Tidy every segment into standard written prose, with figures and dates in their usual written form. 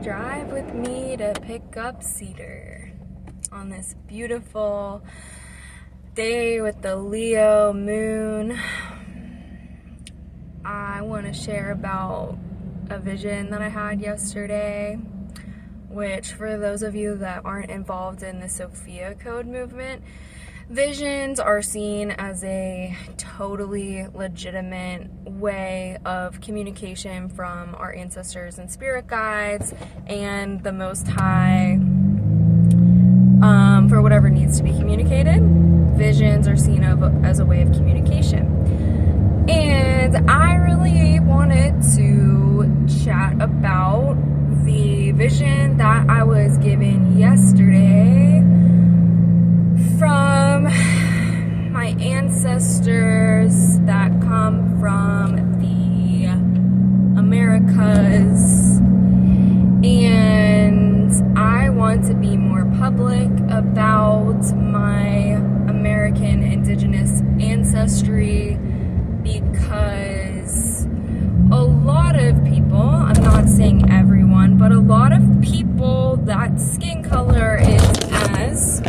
Drive with me to pick up Cedar on this beautiful day with the Leo moon. I want to share about a vision that I had yesterday, which for those of you that aren't involved in the Sophia Code movement, visions are seen as a totally legitimate way of communication from our ancestors and spirit guides and the Most High for whatever needs to be communicated. Visions are seen as a way of communication. And I really wanted to chat about the vision that I was given yesterday from my ancestors that come from the Americas, and I want to be more public about my American indigenous ancestry because a lot of people, I'm not saying everyone, but a lot of people that skin color is as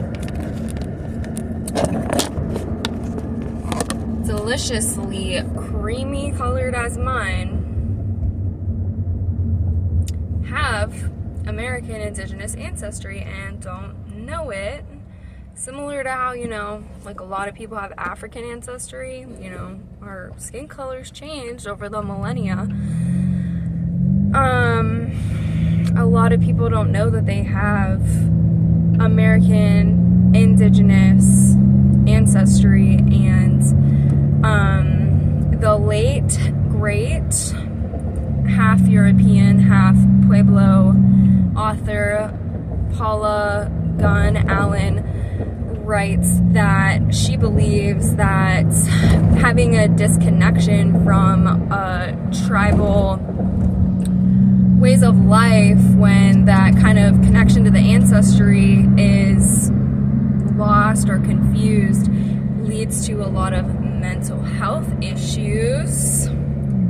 deliciously creamy colored as mine have American indigenous ancestry and don't know it. Similar to how, like a lot of people have African ancestry, our skin colors changed over the millennia. A lot of people don't know that they have American indigenous ancestry, and the late great half European, half Pueblo author Paula Gunn Allen writes that she believes that having a disconnection from tribal ways of life, when that kind of connection to the ancestry is lost or confused, leads to a lot of mental health issues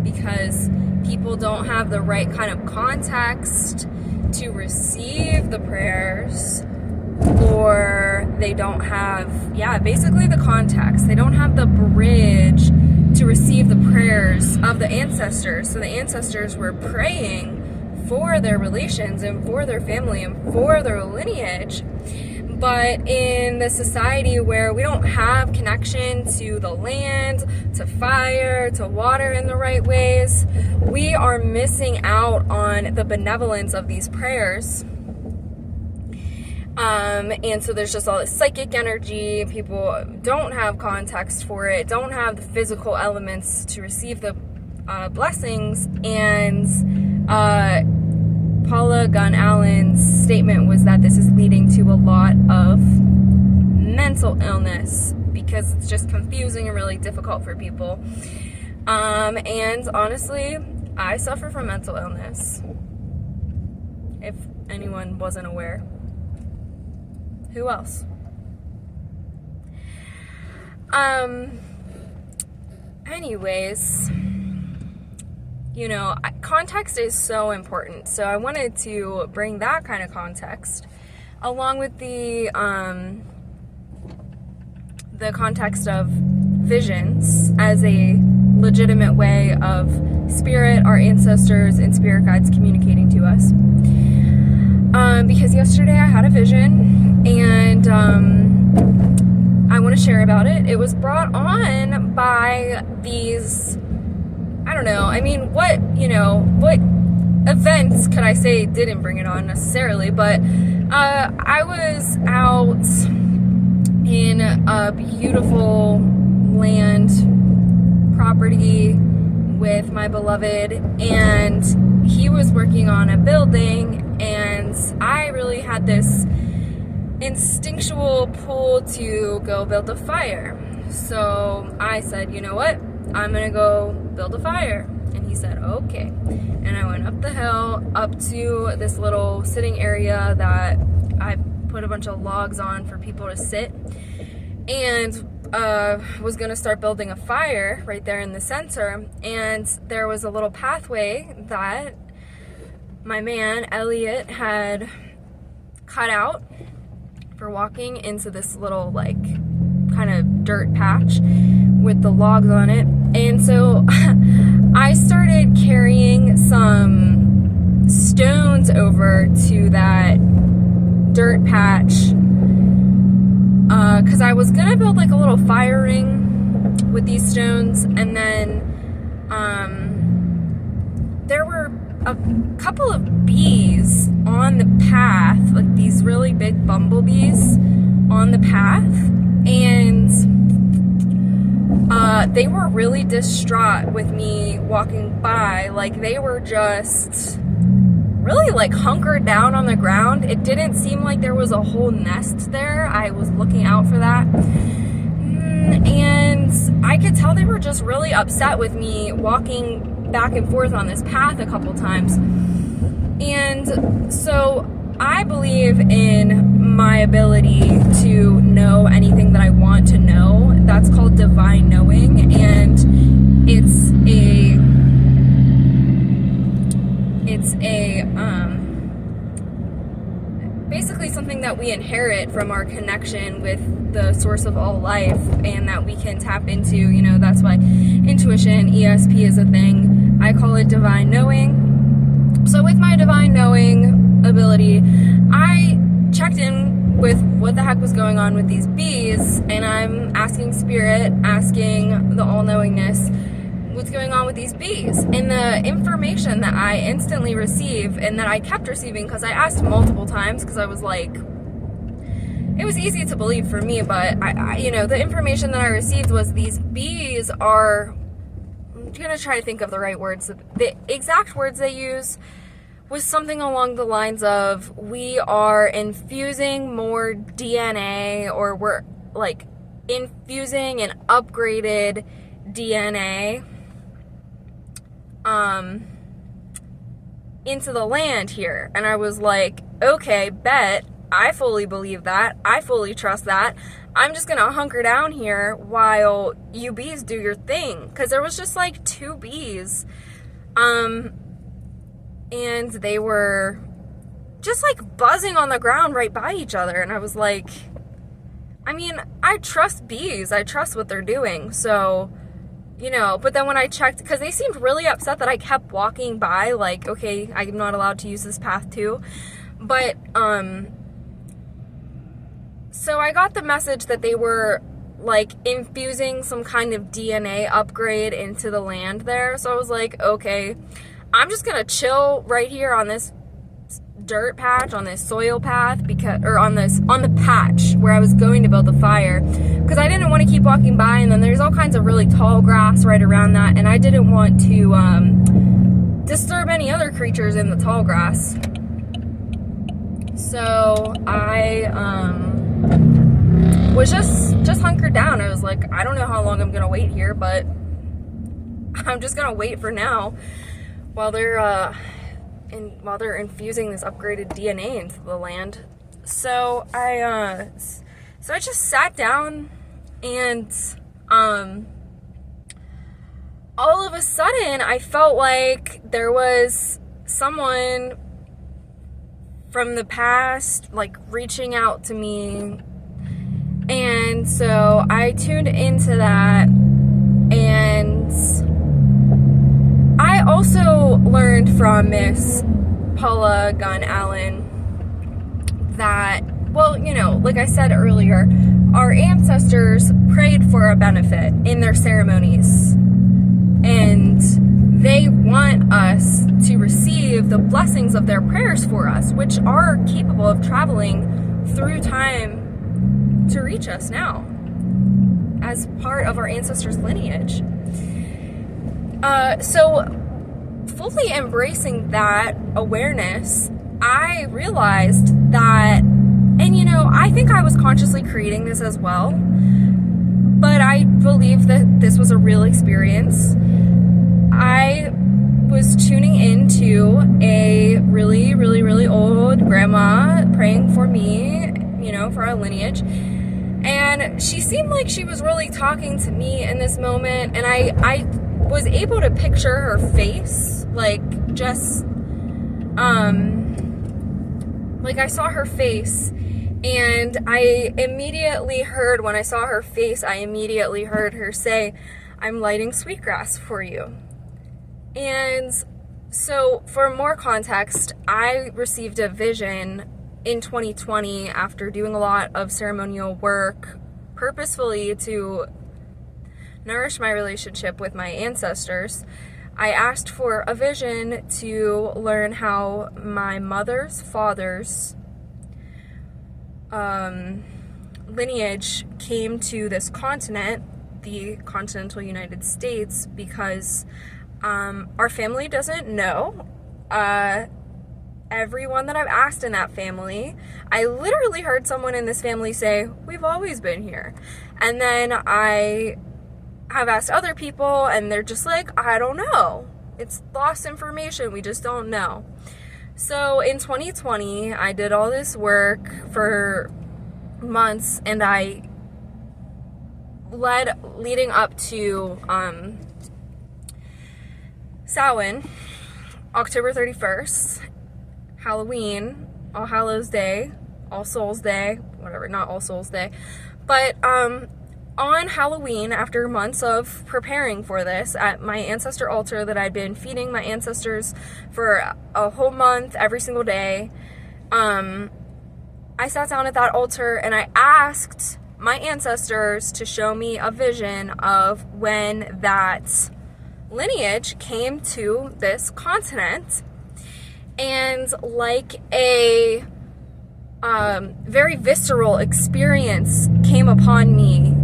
because people don't have the right kind of context to receive the prayers, or they don't have, basically the context. They don't have the bridge to receive the prayers of the ancestors. So the ancestors were praying for their relations and for their family and for their lineage. But in the society where we don't have connection to the land, to fire, to water in the right ways, we are missing out on the benevolence of these prayers. And so there's just all this psychic energy. People don't have context for it, don't have the physical elements to receive the blessings. And Paula Gunn Allen's statement was that this is leading to a lot of mental illness because it's just confusing and really difficult for people. And honestly, I suffer from mental illness, if anyone wasn't aware. Who else? Anyways, context is so important. So I wanted to bring that kind of context along with the context of visions as a legitimate way of spirit, our ancestors, and spirit guides communicating to us. Because yesterday I had a vision, and I want to share about it. It was brought on by these, I don't know, what events could I say didn't bring it on necessarily, but I was out in a beautiful land property with my beloved, and he was working on a building, and I really had this instinctual pull to go build a fire. So I said, you know what, I'm gonna go build a fire. And he said, okay. And I went up the hill, up to this little sitting area that I put a bunch of logs on for people to sit, and was gonna start building a fire right there in the center. And there was a little pathway that my man, Elliot, had cut out for walking into this little, like, kind of dirt patch with the logs on it. And so I started carrying some stones over to that dirt patch because I was gonna build like a little fire ring with these stones, and then there were a couple of bees on the path, like these really big bumblebees on the path, and they were really distraught with me walking by. Like, they were just really like hunkered down on the ground. It didn't seem like there was a whole nest there. I was looking out for that. And I could tell they were just really upset with me walking back and forth on this path a couple times. And so I believe in my ability to know anything that I want to know. That's called divine knowing, and it's basically something that we inherit from our connection with the source of all life, and that we can tap into. You know, that's why intuition, ESP is a thing. I call it divine knowing. So with my divine knowing ability, I checked in with what the heck was going on with these bees, and I'm asking spirit, asking the all-knowingness, what's going on with these bees. And the information that I instantly receive, and that I kept receiving because I asked multiple times, because I was like, it was easy to believe for me, but I you know, the information that I received was these bees are, I'm gonna try to think of the right words. The exact words they use was something along the lines of, we are infusing more DNA, or we're like infusing an upgraded DNA into the land here. And I was like, okay, bet. I fully believe that. I fully trust that. I'm just gonna hunker down here while you bees do your thing. Because there was just like 2 bees. And they were just like buzzing on the ground right by each other. And I was like, I mean, I trust bees. I trust what they're doing. So, you know, but then when I checked, because they seemed really upset that I kept walking by, like, okay, I'm not allowed to use this path too. But, so I got the message that they were like infusing some kind of DNA upgrade into the land there. So I was like, okay, I'm just gonna chill right here on this dirt patch, on this soil path, because, or on the patch where I was going to build the fire, because I didn't want to keep walking by, and then there's all kinds of really tall grass right around that, and I didn't want to disturb any other creatures in the tall grass. So I was just hunkered down. I was like, I don't know how long I'm gonna wait here, but I'm just gonna wait for now while they're infusing this upgraded DNA into the land. So I just sat down, and all of a sudden I felt like there was someone from the past like reaching out to me. And so I tuned into that, and I also learned from Miss Paula Gunn Allen that, well, you know, like I said earlier, our ancestors prayed for a benefit in their ceremonies, and they want us to receive the blessings of their prayers for us, which are capable of traveling through time to reach us now as part of our ancestors' lineage. So fully embracing that awareness, I realized that, and you know, I think I was consciously creating this as well, but I believe that this was a real experience. I was tuning into a really, really, really old grandma praying for me, you know, for our lineage. And she seemed like she was really talking to me in this moment, and I was able to picture her face, like, just like I saw her face, and I immediately heard, when I saw her face, I immediately heard her say, "I'm lighting sweetgrass for you." And so for more context, I received a vision in 2020 after doing a lot of ceremonial work purposefully to nourish my relationship with my ancestors. I asked for a vision to learn how my mother's father's lineage came to this continent, the continental United States, because our family doesn't know. Everyone that I've asked in that family, I literally heard someone in this family say, "We've always been here." And then I have asked other people, and they're just like, "I don't know. It's lost information. We just don't know." So in 2020, I did all this work for months, and I leading up to Samhain, October 31st, Halloween, All Hallows Day, All Souls Day, whatever, not All Souls Day, but on Halloween, after months of preparing for this, at my ancestor altar that I'd been feeding my ancestors for a whole month every single day, I sat down at that altar and I asked my ancestors to show me a vision of when that lineage came to this continent. And like a very visceral experience came upon me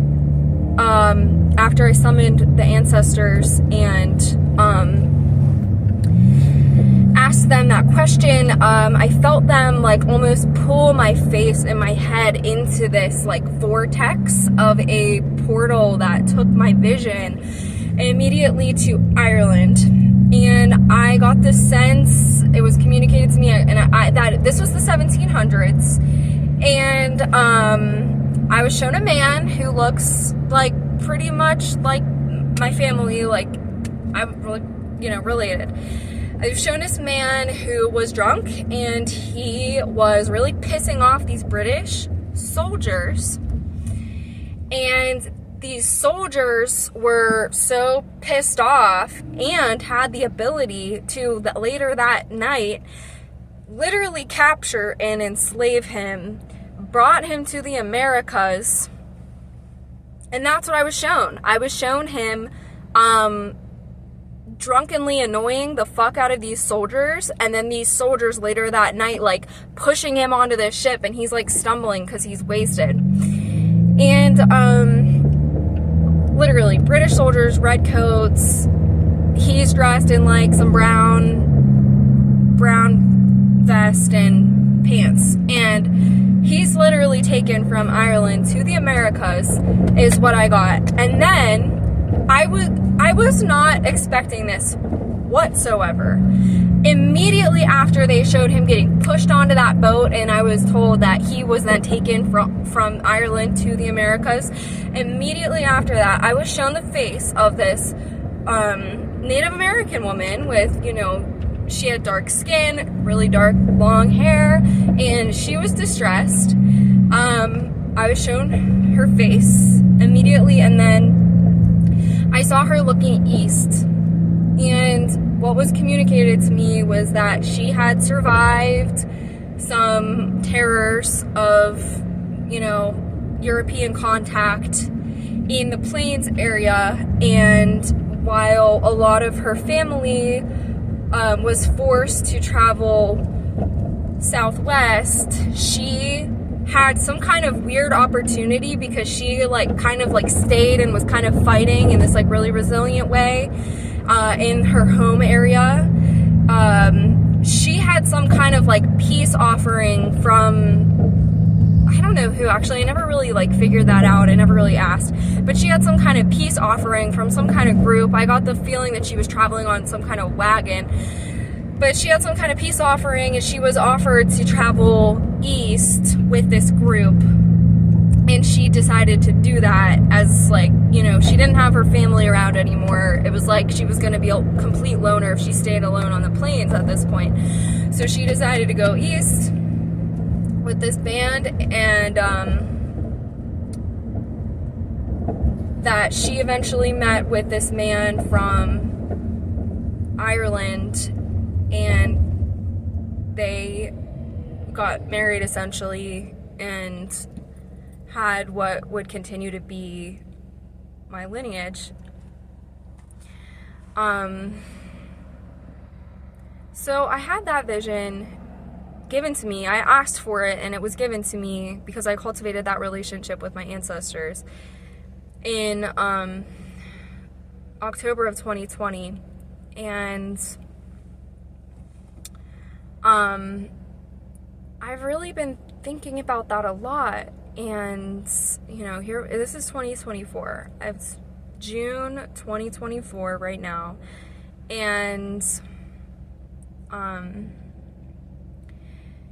after I summoned the ancestors and asked them that question. I felt them like almost pull my face and my head into this like vortex of a portal that took my vision immediately to Ireland. And I got this sense, it was communicated to me, and that this was the 1700s, and I was shown a man who looks like pretty much like my family, like I'm related. I was shown this man who was drunk, and he was really pissing off these British soldiers, and these soldiers were so pissed off and had the ability to, later that night, literally capture and enslave him, brought him to the Americas, and that's what I was shown. I was shown him drunkenly annoying the fuck out of these soldiers, and then these soldiers later that night like pushing him onto this ship, and he's like stumbling because he's wasted. And literally British soldiers, red coats, he's dressed in like some brown vest and pants, and he's literally taken from Ireland to the Americas is what I got. And then I was not expecting this whatsoever. Immediately after they showed him getting pushed onto that boat, and I was told that he was then taken from Ireland to the Americas, immediately after that, I was shown the face of this Native American woman with, she had dark skin, really dark long hair, and she was distressed. I was shown her face immediately, and then I saw her looking east. And what was communicated to me was that she had survived some terrors of, European contact in the plains area. And while a lot of her family was forced to travel southwest, she had some kind of weird opportunity because she kind of stayed and was kind of fighting in this really resilient way in her home area. She had some kind of peace offering from, I don't know who, actually. I never really figured that out. I never really asked, but she had some kind of peace offering from some kind of group. I got the feeling that she was traveling on some kind of wagon, but she had some kind of peace offering, and she was offered to travel east with this group. And she decided to do that as, like, you know, she didn't have her family around anymore. It was like she was going to be a complete loner if she stayed alone on the plains at this point. So she decided to go east with this band, and that she eventually met with this man from Ireland, and they got married essentially, and had what would continue to be my lineage. So I had that vision given to me. I asked for it, and it was given to me because I cultivated that relationship with my ancestors in October of 2020. And I've really been thinking about that a lot. And, you know, here, this is 2024. It's June 2024 right now. And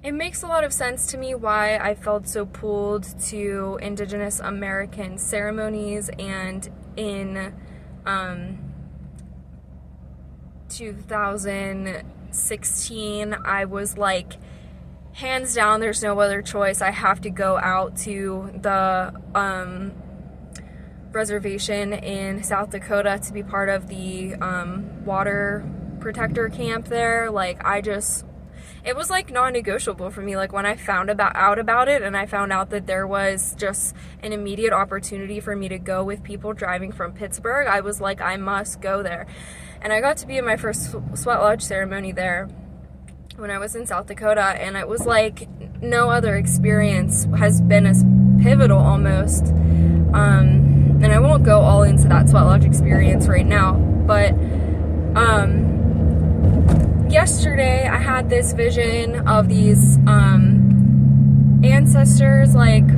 it makes a lot of sense to me why I felt so pulled to Indigenous American ceremonies. And in 2016, I was like, hands down, there's no other choice. I have to go out to the reservation in South Dakota to be part of the water protector camp there. Like, it was like non-negotiable for me. Like, when I found out about it, and I found out that there was just an immediate opportunity for me to go with people driving from Pittsburgh, I was like, I must go there. And I got to be in my first sweat lodge ceremony there when I was in South Dakota, and it was like no other experience has been as pivotal almost. And I won't go all into that sweat lodge experience right now, but yesterday I had this vision of these ancestors. Like,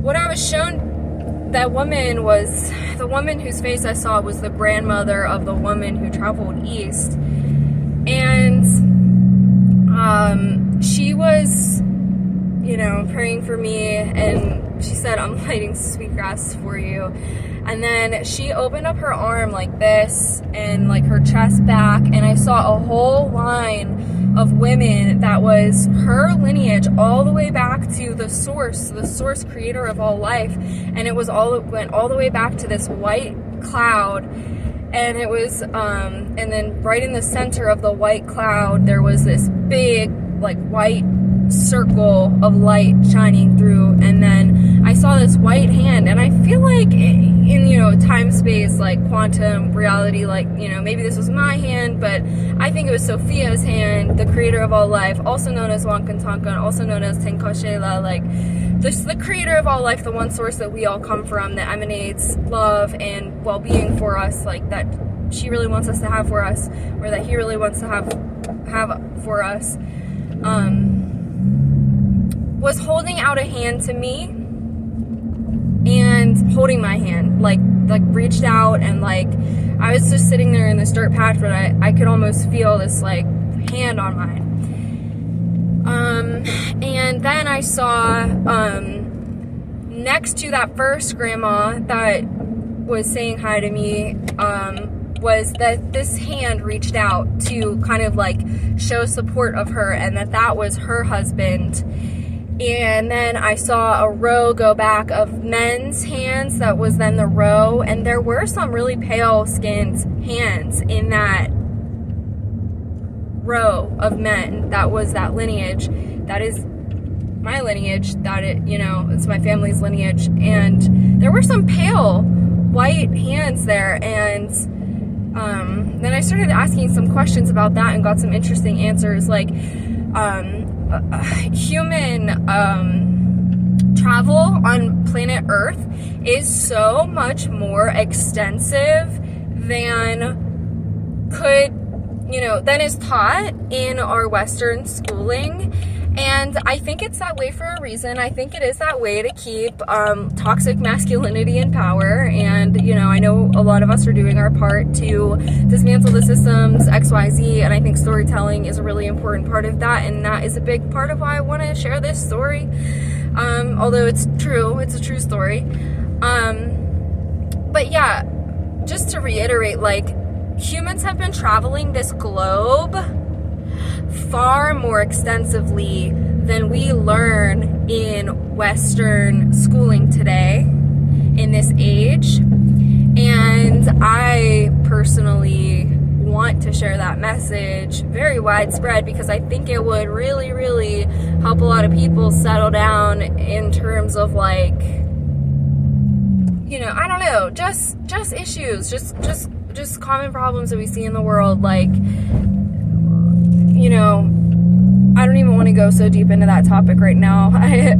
what I was shown, that woman was, the woman whose face I saw was the grandmother of the woman who traveled east. And she was, you know, praying for me, and she said, I'm lighting sweetgrass for you. And then she opened up her arm like this, and like her chest back, and I saw a whole line of women that was her lineage all the way back to the source creator of all life. And it went all the way back to this white cloud. And it was, and then right in the center of the white cloud, there was this big, like, white circle of light shining through. And then I saw this white hand, and I feel like in, you know, time space, like quantum reality, like, you know, maybe this was my hand, but I think it was Sophia's hand, the creator of all life, also known as Wankantankan, also known as Tenkoshela, like, the creator of all life, the one source that we all come from, that emanates love and well-being for us, like, that she really wants us to have for us, or that he really wants to have for us, was holding out a hand to me, and holding my hand, like reached out, and like, I was just sitting there in this dirt patch, but I could almost feel this, like, hand on mine. And then I saw, next to that first grandma that was saying hi to me, was that this hand reached out to kind of like show support of her, and that was her husband. And then I saw a row go back of men's hands that was then the row, and there were some really pale skinned hands in that row of men. That was that lineage. That is my lineage, that it's my family's lineage. And there were some pale white hands there, and then I started asking some questions about that and got some interesting answers, like human travel on planet Earth is so much more extensive than than is taught in our Western schooling. And I think it's that way for a reason. I think it is that way to keep toxic masculinity in power. And, you know, I know a lot of us are doing our part to dismantle the systems, XYZ, and I think storytelling is a really important part of that. And that is a big part of why I want to share this story. Although it's true, it's a true story. But yeah, just to reiterate, like, humans have been traveling this globe far more extensively than we learn in Western schooling today, in this age. And I personally want to share that message very widespread, because I think it would really, really help a lot of people settle down in terms of, like, you know, I don't know, just issues, just common problems that we see in the world. Like, you know, I don't even want to go so deep into that topic right now.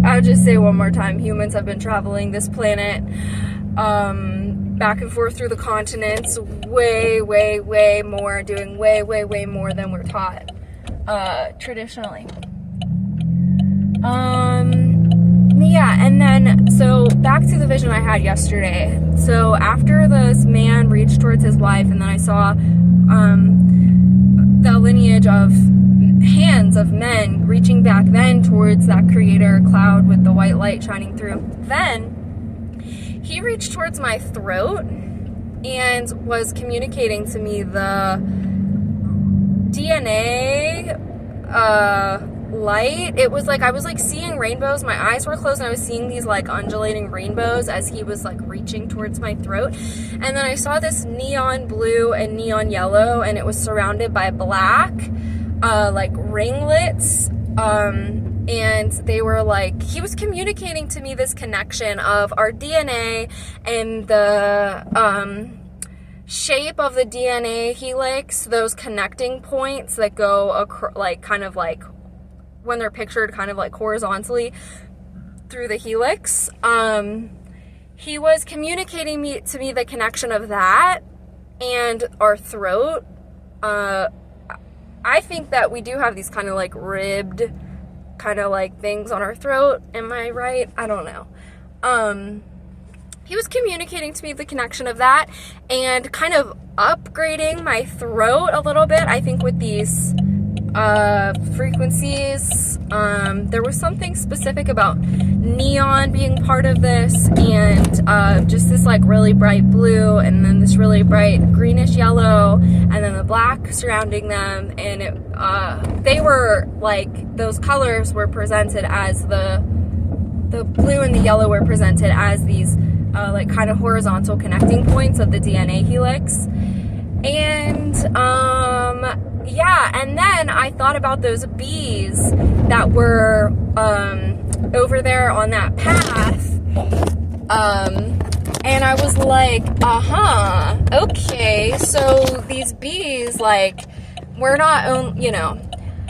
I'll just say one more time, humans have been traveling this planet back and forth through the continents way, way, way more, doing way, way, way more than we're taught traditionally. Yeah, and then, so back to the vision I had yesterday. So after this man reached towards his wife, and then I saw the lineage of hands of men reaching back then towards that creator cloud with the white light shining through. Then he reached towards my throat and was communicating to me the DNA light. It was like I was like seeing rainbows. My eyes were closed and I was seeing these like undulating rainbows as he was like reaching towards my throat. And then I saw this neon blue and neon yellow, and it was surrounded by black like ringlets, and they were like, he was communicating to me this connection of our DNA and the shape of the DNA helix, those connecting points that go like kind of like when they're pictured kind of like horizontally through the helix. He was communicating to me the connection of that and our throat. I think that we do have these kind of like ribbed kind of like things on our throat. Am I right? I don't know. He was communicating to me the connection of that and kind of upgrading my throat a little bit, I think, with these frequencies. There was something specific about neon being part of this, and just this like really bright blue, and then this really bright greenish yellow, and then the black surrounding them. And it, they were like, those colors were presented as the blue and the yellow were presented as these like kind of horizontal connecting points of the DNA helix. And yeah, and then I thought about those bees that were over there on that path, and I was like, okay, so these bees, like, we're not, you know,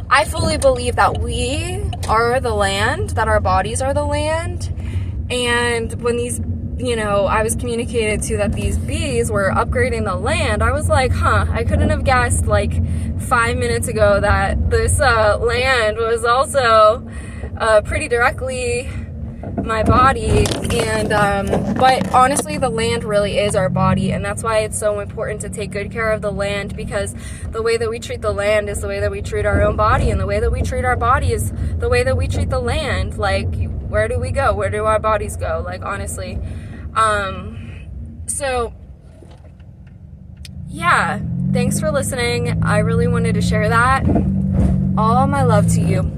I fully believe that we are the land, that our bodies are the land. And when these, you know, I was communicated to that these bees were upgrading the land, I was like, I couldn't have guessed like 5 minutes ago that this land was also pretty directly my body. And but honestly, the land really is our body, and that's why it's so important to take good care of the land, because the way that we treat the land is the way that we treat our own body, and the way that we treat our body is the way that we treat the land. Like, where do we go? Where do our bodies go? Like, honestly. So yeah, thanks for listening. I really wanted to share that. All my love to you.